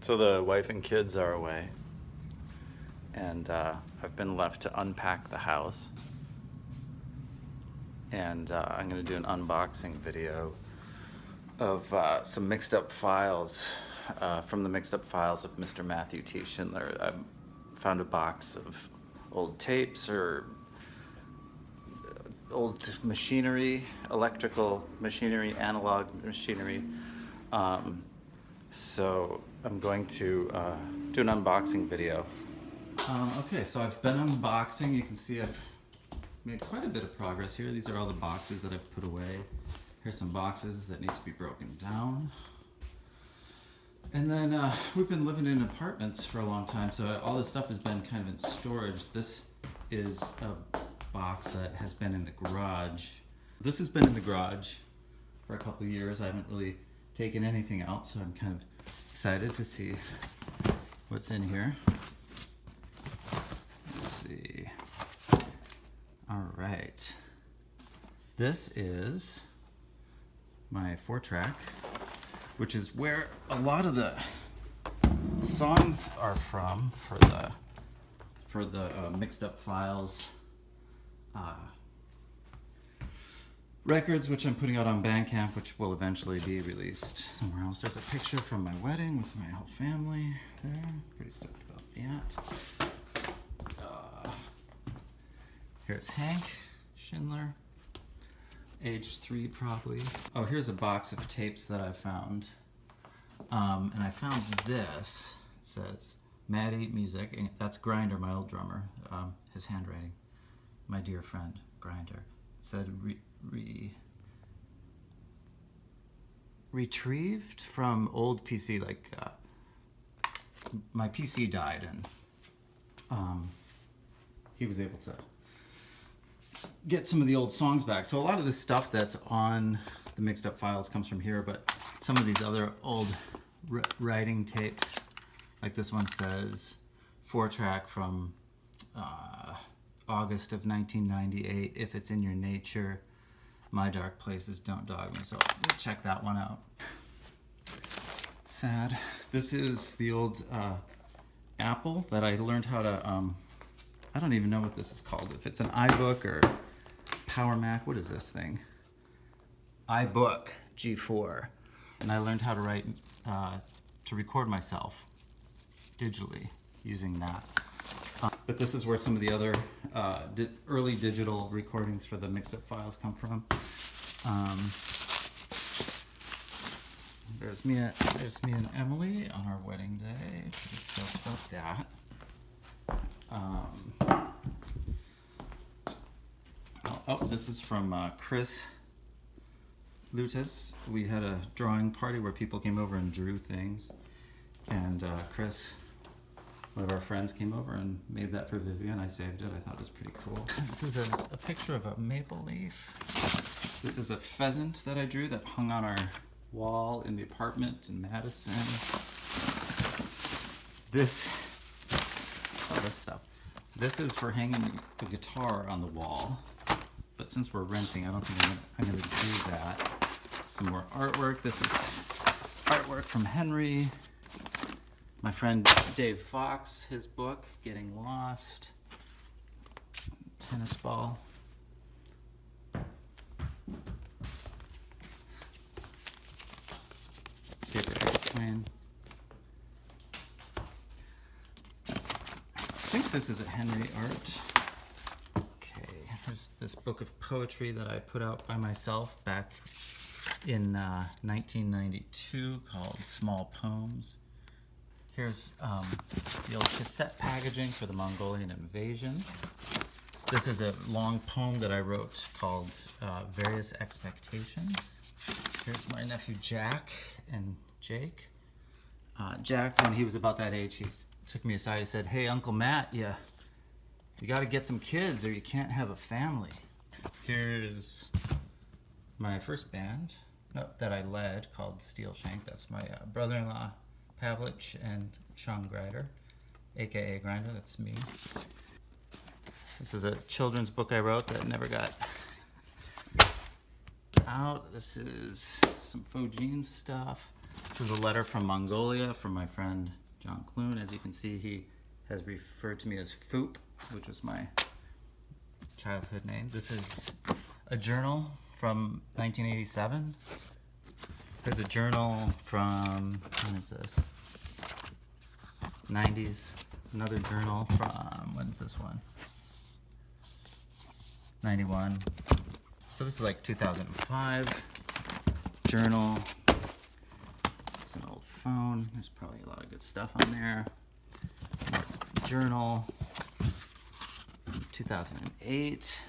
So the wife and kids are away, and I've been left to unpack the house. And I'm going to do an unboxing video of some mixed up files from the mixed up files of Mr. Matthew T. Schindler. I found a box of old tapes or old machinery, electrical machinery, analog machinery. So I'm going to do an unboxing video. Okay, so I've been unboxing. You can see I've made quite a bit of progress here. These are all the boxes that I've put away. Here's some boxes that need to be broken down. And then we've been living in apartments for a long time, so all this stuff has been kind of in storage. This is a box that has been in the garage. This has been in the garage for a couple of years. I haven't really taken anything out, so I'm kind of excited to see what's in here. Let's see. All right. This is my 4-track, which is where a lot of the songs are from for the mixed up files records, which I'm putting out on Bandcamp, which will eventually be released somewhere else. There's a picture from my wedding with my whole family there. Pretty stoked about that. Here's Hank Schindler, age 3 probably. Oh, here's a box of tapes that I found. And I found this. It says Maddie Music, and that's Grinder, my old drummer. His handwriting, my dear friend Grinder. It said retrieved from old PC, like my PC died, and he was able to get some of the old songs back. So a lot of this stuff that's on the mixed up files comes from here, but some of these other old writing tapes, like this one says 4-track from August of 1998, If It's in Your Nature, My Dark Places Don't Dog Me. So we'll check that one out. Sad. This is the old Apple that I learned how to, I don't even know what this is called. If it's an iBook or Power Mac, what is this thing? iBook G4. And I learned how to write, to record myself digitally using that. But this is where some of the other early digital recordings for the mixed up files come from. There's me and Emily on our wedding day. Pretty stoked about that. This is from Chris Lutis. We had a drawing party where people came over and drew things, and Chris, one of our friends, came over and made that for Vivian. I saved it. I thought it was pretty cool. This is a picture of a maple leaf. This is a pheasant that I drew that hung on our wall in the apartment in Madison. This stuff. This is for hanging the guitar on the wall. But since we're renting, I don't think I'm going to do that. Some more artwork. This is artwork from Henry. My friend Dave Fox, his book, Getting Lost. Tennis ball. Paper airplane. I think this is a Henry art. There's this book of poetry that I put out by myself back in 1992 called Small Poems. Here's the old cassette packaging for the Mongolian invasion. This is a long poem that I wrote called Various Expectations. Here's my nephew Jack and Jake. Jack, when he was about that age, he took me aside. He said, "Hey, Uncle Matt, you got to get some kids or you can't have a family." Here's my first band that I led called Steel Shank. That's my brother-in-law Pavlich and Sean Grider, aka Grinder. That's me. This is a children's book I wrote that never got out. This is some Faux Jean stuff. This is a letter from Mongolia from my friend John Clune. As you can see, he has referred to me as Foop, which was my childhood name. This is a journal from 1987. There's a journal from, when is this? 90s. Another journal from, when's this one? 91. So this is like 2005. Journal. It's an old phone. There's probably a lot of good stuff on there. Journal. 2008.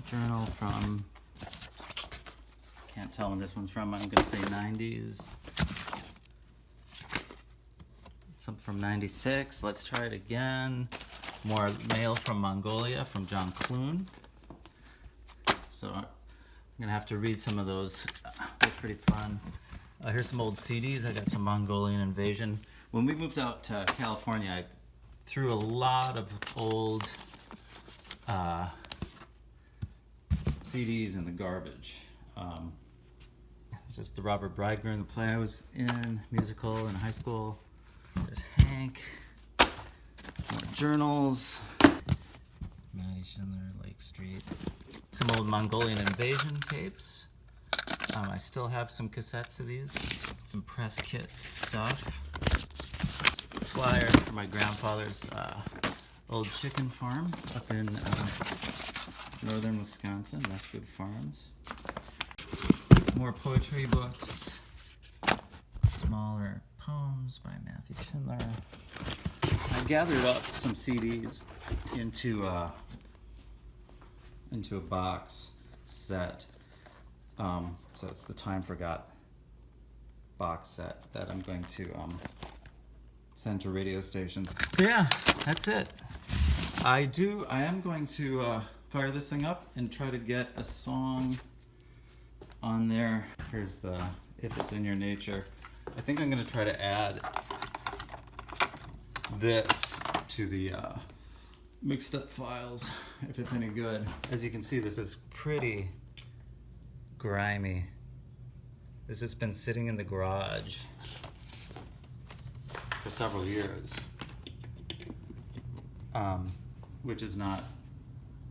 Journal from, can't tell when this one's from, I'm going to say 90s. Some from 96. Let's try it again. More mail from Mongolia from John Clune. So I'm going to have to read some of those. They're pretty fun. Here's some old CDs. I got some Mongolian Invasion. When we moved out to California, I threw a lot of old CDs in the garbage. This is the Robert Bridegroom, the play I was in, musical in high school. There's Hank. More journals. Maddie Schindler, Lake Street. Some old Mongolian Invasion tapes. I still have some cassettes of these. Some press kit stuff. Flyer for my grandfather's old chicken farm up in northern Wisconsin, Westwood Farms. More poetry books. Smaller poems by Matthew Schindler. I gathered up some CDs into a box set. So it's the Time Forgot box set that I'm going to send to radio stations. So yeah, that's it. I am going to fire this thing up and try to get a song on there. Here's the If It's in Your Nature. I think I'm going to try to add this to the mixed up files if it's any good. As you can see, this is pretty grimy. This has been sitting in the garage for several years, which is not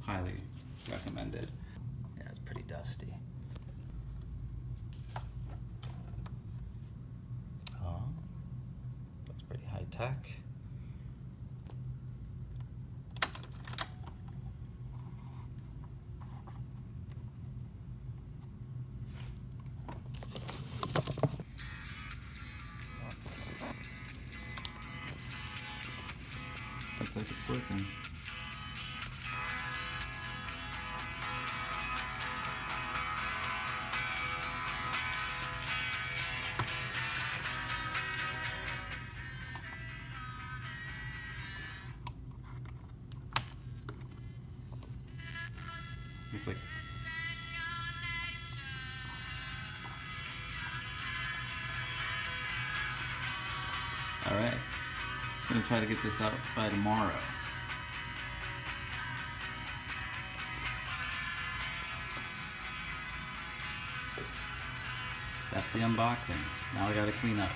highly recommended. Yeah, it's pretty dusty. Oh, that's pretty high tech. Looks like it's working. Looks like all right. I'm gonna try to get this out by tomorrow. That's the unboxing. Now I gotta clean up.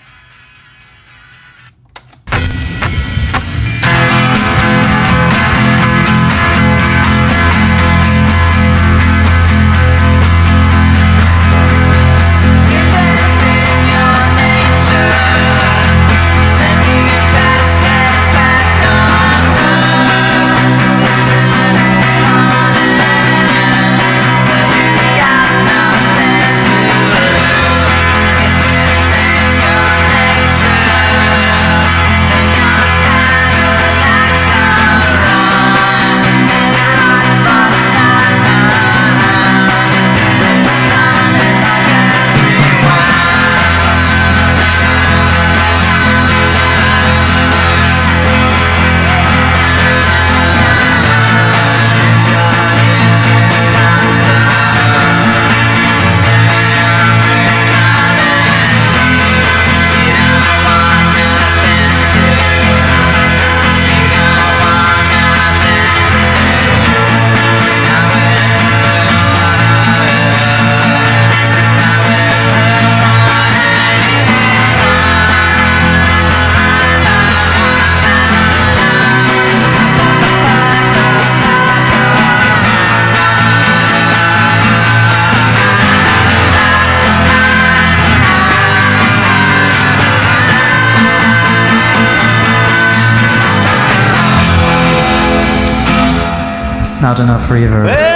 not enough reverb.